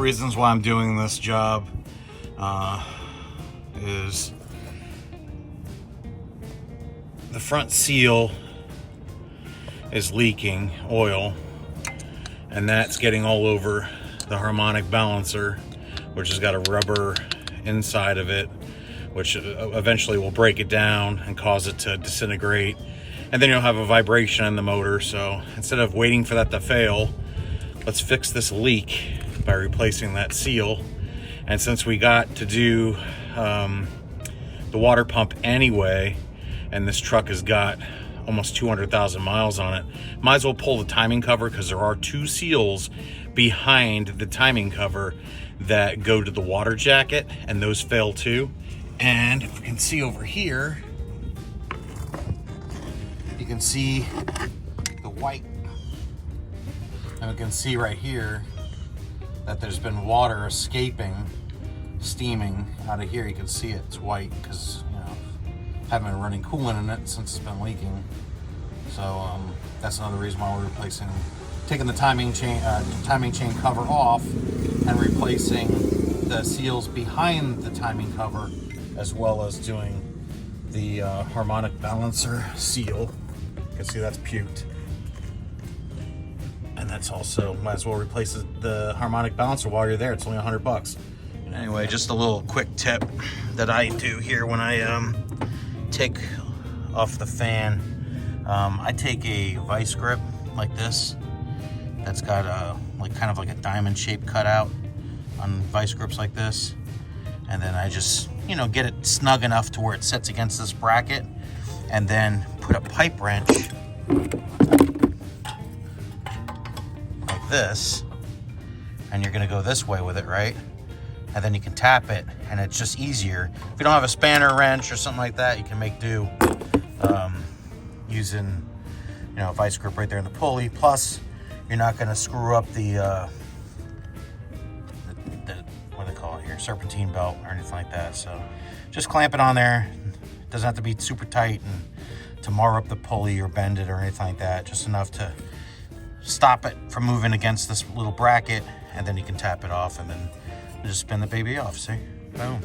reasons why I'm doing this job is the front seal is leaking oil, and that's getting all over the harmonic balancer, which has got a rubber inside of it, which eventually will break it down and cause it to disintegrate, and then you'll have a vibration in the motor. So instead of waiting for that to fail, let's fix this leak by replacing that seal. And since we got to do the water pump anyway, and this truck has got almost 200,000 miles on it, might as well pull the timing cover, because there are two seals behind the timing cover that go to the water jacket, and those fail too. And if you can see over here, you can see the white, and we can see right here that there's been water escaping, steaming out of here. You can see it, it's white, because haven't been running coolant in it since it's been leaking. So that's another reason why we're taking the timing chain cover off and replacing the seals behind the timing cover, as well as doing the harmonic balancer seal. You can see that's puked. And that's also, might as well replace the harmonic balancer while you're there. It's only $100. Anyway, just a little quick tip that I do here when I take off the fan. I take a vice grip like this that's got a kind of like a diamond shape cutout on vice grips like this, and then I just get it snug enough to where it sits against this bracket, and then put a pipe wrench like this, and you're gonna go this way with it, right? And then you can tap it, and it's just easier. If you don't have a spanner wrench or something like that, you can make do using a vice grip right there in the pulley. Plus, you're not going to screw up the what do they call it here, serpentine belt or anything like that. So just clamp it on there. It doesn't have to be super tight and to mar up the pulley or bend it or anything like that. Just enough to stop it from moving against this little bracket, and then you can tap it off, and then just spin the baby off. See? Boom.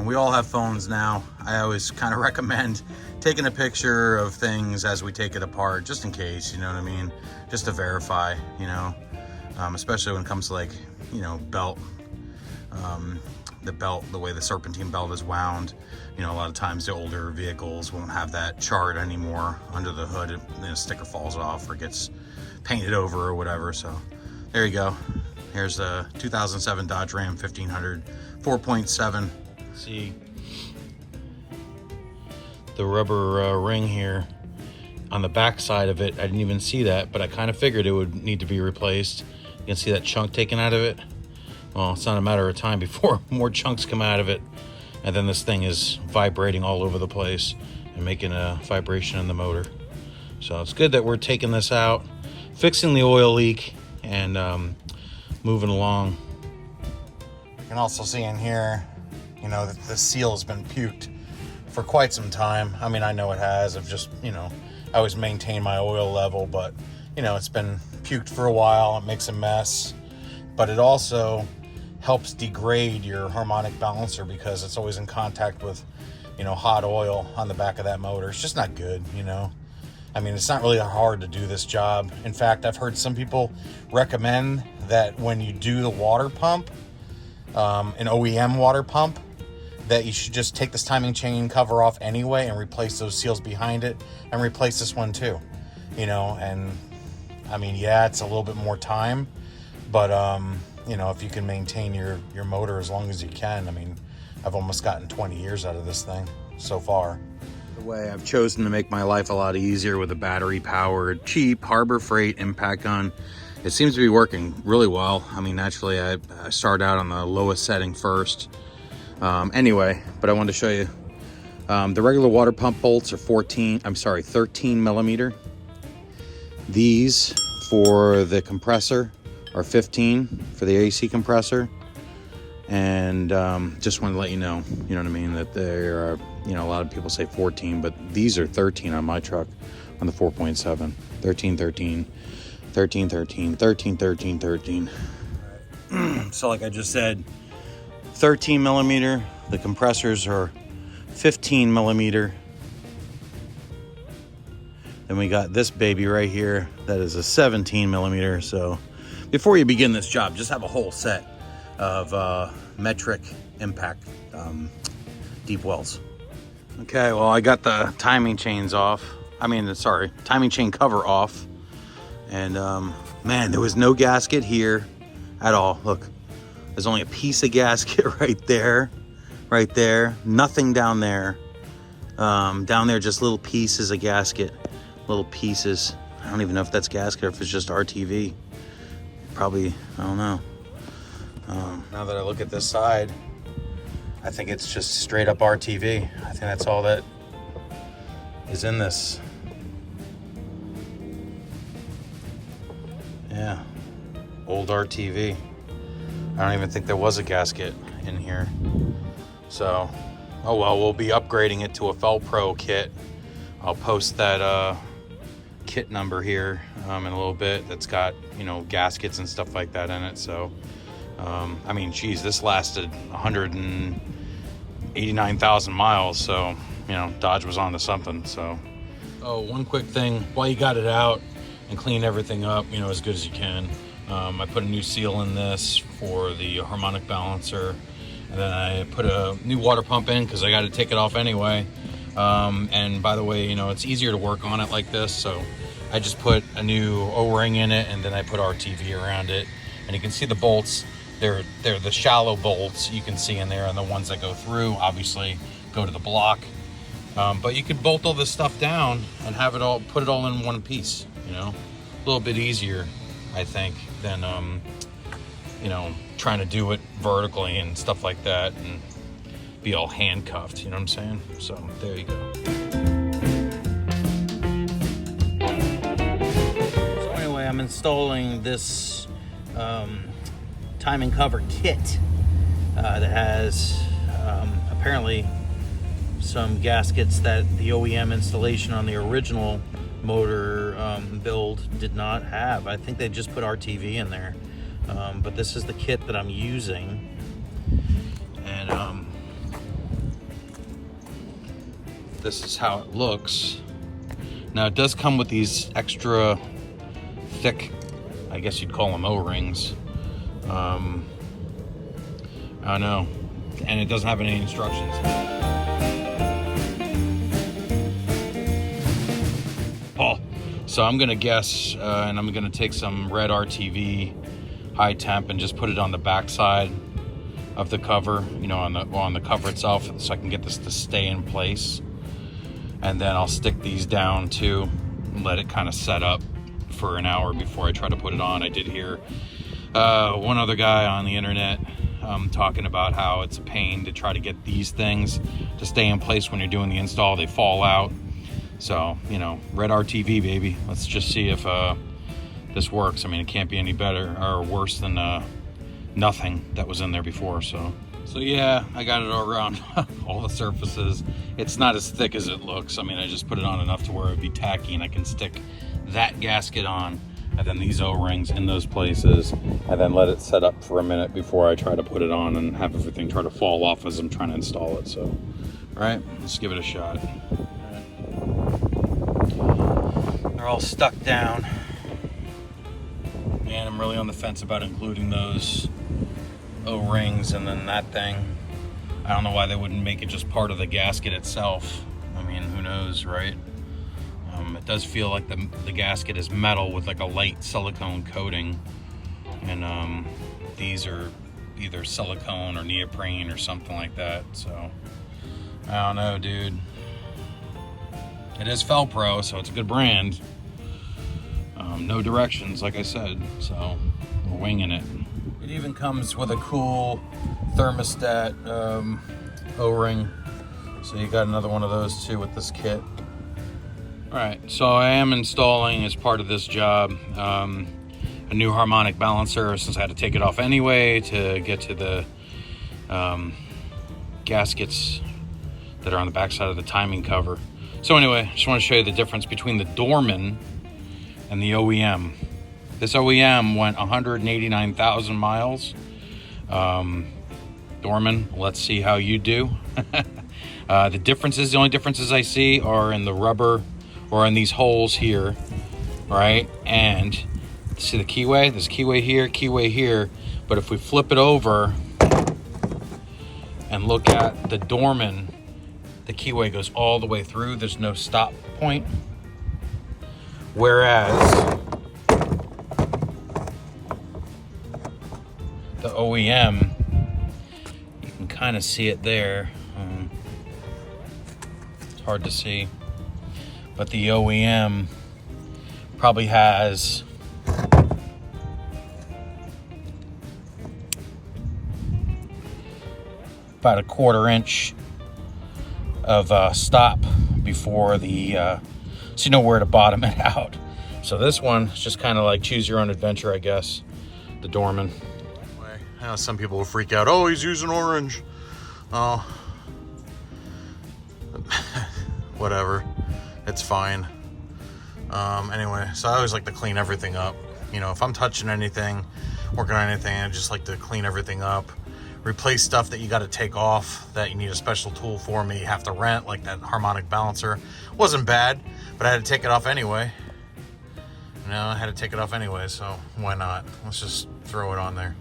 We all have phones now. I always kind of recommend taking a picture of things as we take it apart, just in case, you know what I mean? Just to verify, especially when it comes to belt. The belt, the way the serpentine belt is wound, a lot of times the older vehicles won't have that chart anymore under the hood. The sticker falls off or gets painted over or whatever. So there you go. Here's a 2007 Dodge Ram 1500 4.7. See the rubber ring here on the back side of it. I didn't even see that, but I kind of figured it would need to be replaced. You can see that chunk taken out of it. Well, it's not a matter of time before more chunks come out of it, and then this thing is vibrating all over the place and making a vibration in the motor. So it's good that we're taking this out, fixing the oil leak, and moving along. You can also see in here, that the seal has been puked for quite some time. I mean, I know it has. I've just, I always maintain my oil level, but, it's been puked for a while. It makes a mess. But it also helps degrade your harmonic balancer, because it's always in contact with, hot oil on the back of that motor. It's just not good, I mean, it's not really hard to do this job. In fact, I've heard some people recommend that when you do the water pump, an OEM water pump, that you should just take this timing chain cover off anyway and replace those seals behind it, and replace this one too, and I mean, yeah, it's a little bit more time, but if you can maintain your motor as long as you can, I mean, I've almost gotten 20 years out of this thing so far. The way I've chosen to make my life a lot easier with a battery powered, cheap Harbor Freight impact gun, it seems to be working really well. I mean, naturally I start out on the lowest setting first. Anyway, but I wanted to show you, the regular water pump bolts are 13 millimeter. These for the compressor are 15 for the AC compressor. And just wanted to let you know what I mean, that there are, a lot of people say 14, but these are 13 on my truck on the 4.7. 13, 13, 13, 13, 13, 13, 13. So like I just said, 13 millimeter. The compressors are 15 millimeter. Then we got this baby right here that is a 17 millimeter. So before you begin this job, just have a whole set of metric impact deep wells. Okay, well, I got the timing chains off. Timing chain cover off. And man, there was no gasket here at all. Look, there's only a piece of gasket right there. Nothing down there. Down there, just little pieces of gasket. Little pieces. I don't even know if that's gasket or if it's just RTV. Probably, I don't know. Now that I look at this side, I think it's just straight up RTV. I think that's all that is in this. Yeah, old RTV. I don't even think there was a gasket in here. So, oh well, we'll be upgrading it to a Felpro kit. I'll post that kit number here in a little bit. That's got, gaskets and stuff like that in it. So, geez, this lasted 189,000 miles. So, Dodge was on to something. So, oh, one quick thing while you got it out and clean everything up, as good as you can. I put a new seal in this for the harmonic balancer, and then I put a new water pump in because I got to take it off anyway. And by the way, it's easier to work on it like this, so I just put a new O-ring in it, and then I put RTV around it. And you can see the bolts. They're the shallow bolts you can see in there, and the ones that go through obviously go to the block. But you can bolt all this stuff down and have it all, put it all in one piece. A little bit easier, I think, than trying to do it vertically and stuff like that and be all handcuffed. You know what I'm saying? So there you go. So anyway, I'm installing this timing cover kit that has apparently some gaskets that the OEM installation on the original motor build did not have. I think they just put RTV in there, but this is the kit that I'm using. And this is how it looks. Now it does come with these extra thick, I guess you'd call them O-rings. I don't know, and it doesn't have any instructions. So I'm gonna guess, and I'm gonna take some red RTV high temp and just put it on the back side of the cover, on the cover itself, so I can get this to stay in place. And then I'll stick these down too and let it kind of set up for an hour before I try to put it on. I did hear one other guy on the internet talking about how it's a pain to try to get these things to stay in place when you're doing the install. They fall out. So, red RTV, baby. Let's just see if this works. It can't be any better or worse than nothing that was in there before. So yeah, I got it all around all the surfaces. It's not as thick as it looks. I just put it on enough to where it'd be tacky, and I can stick that gasket on, and then these O-rings in those places, and then let it set up for a minute before I try to put it on and have everything try to fall off as I'm trying to install it. So, all right, let's give it a shot. They're all stuck down, and I'm really on the fence about including those O-rings and then that thing. I don't know why they wouldn't make it just part of the gasket itself. Who knows, right? It does feel like the gasket is metal with like a light silicone coating, and these are either silicone or neoprene or something like that. So I don't know, dude. It is Felpro, so it's a good brand. No directions, like I said, so we're winging it. It even comes with a cool thermostat O-ring, so you got another one of those too with this kit. All right, so I am installing, as part of this job, a new harmonic balancer, since I had to take it off anyway to get to the gaskets that are on the backside of the timing cover. So anyway, just want to show you the difference between the Dorman and the OEM. This OEM went 189,000 miles. Dorman, let's see how you do. The only differences I see are in the rubber or in these holes here, right? And see the keyway? There's keyway here. But if we flip it over and look at the Dorman, the keyway goes all the way through. There's no stop point. Whereas the OEM, you can kind of see it there. It's hard to see. But the OEM probably has about a 1/4 inch of stop before the so you know where to bottom it out. So this one is just kind of like choose your own adventure, I guess. The Dorman. I know some people will freak out. Oh, he's using orange. Oh, whatever. It's fine. Anyway, so I always like to clean everything up. You know, if I'm touching anything, working on anything, I just like to clean everything up. Replace stuff that you got to take off, that you need a special tool for, me have to rent, like that harmonic balancer. Wasn't bad, but I had to take it off anyway. I had to take it off anyway, so why not? Let's just throw it on there.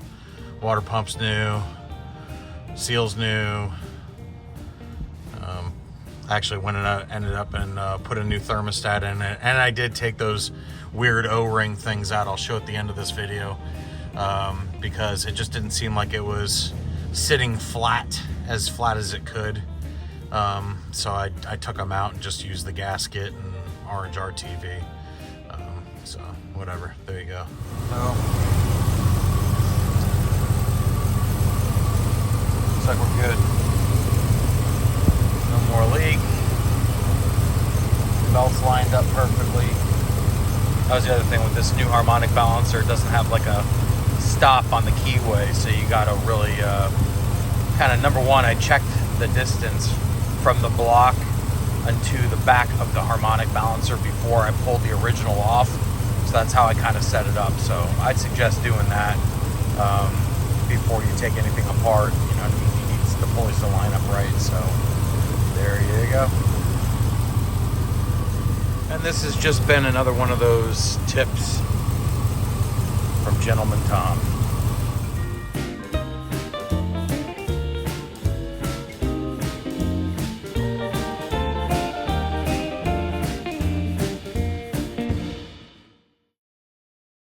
Water pump's new, seal's new. Actually went and ended up and put a new thermostat in it, and I did take those weird O-ring things out. I'll show at the end of this video, because it just didn't seem like it was sitting flat as it could. So I took them out and just used the gasket and orange RTV. So whatever, there you go. Looks like we're good. No more leak. Belts lined up perfectly. That was the other thing with this new harmonic balancer. It doesn't have like a stop on the keyway, so you gotta really kind of, number one, I checked the distance from the block into the back of the harmonic balancer before I pulled the original off. So that's how I kind of set it up. So I'd suggest doing that before you take anything apart. You know what I mean? You need the pulleys to line up right. So there you go. And this has just been another one of those tips from Gentleman Tom.